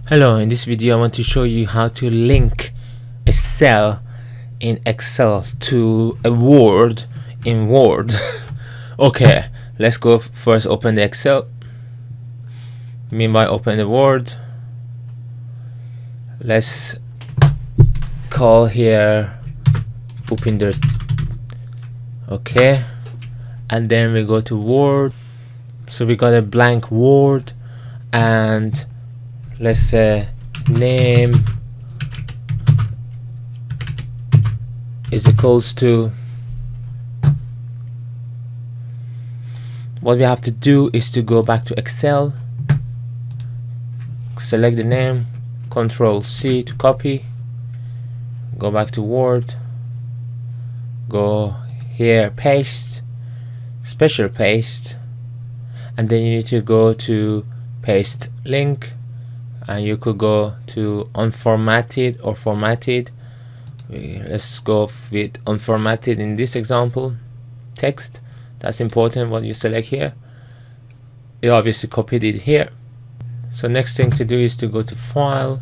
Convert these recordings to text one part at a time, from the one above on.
Hello, in this video I want to show you how to link a cell in Excel to a word in Word. Okay, let's go first open the Excel. Meanwhile, open the Word. Let's call here Bhupinder. Okay, and then we go to Word. So we got a blank Word, and let's say name is equals to, what we have to do is to go back to Excel, select the name, Control C to copy, go back to Word, go here, paste, special paste, and then you need to go to paste link, and you could go to unformatted or formatted. Let's go with unformatted in this example. Text, that's important what you select here. You obviously copied it here. So next thing to do is to go to file,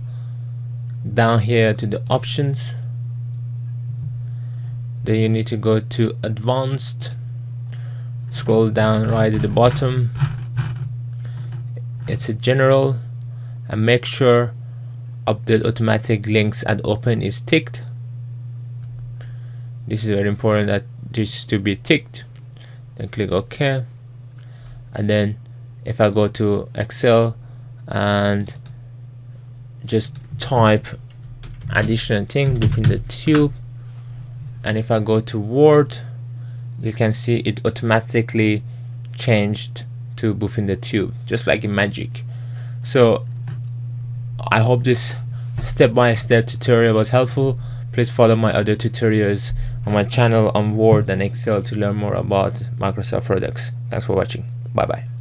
down here to the options, then you need to go to advanced, scroll down right at the bottom, it's a general, and make sure update automatic links at open is ticked. This is very important that this to be ticked. Then click OK, and then if I go to Excel and just type additional thing between the tube, and if I go to Word, you can see it automatically changed to Bhupinder Tube, just like in magic. So I hope this step-by-step tutorial was helpful. Please follow my other tutorials on my channel on Word and Excel to learn more about Microsoft products. Thanks for watching. Bye bye.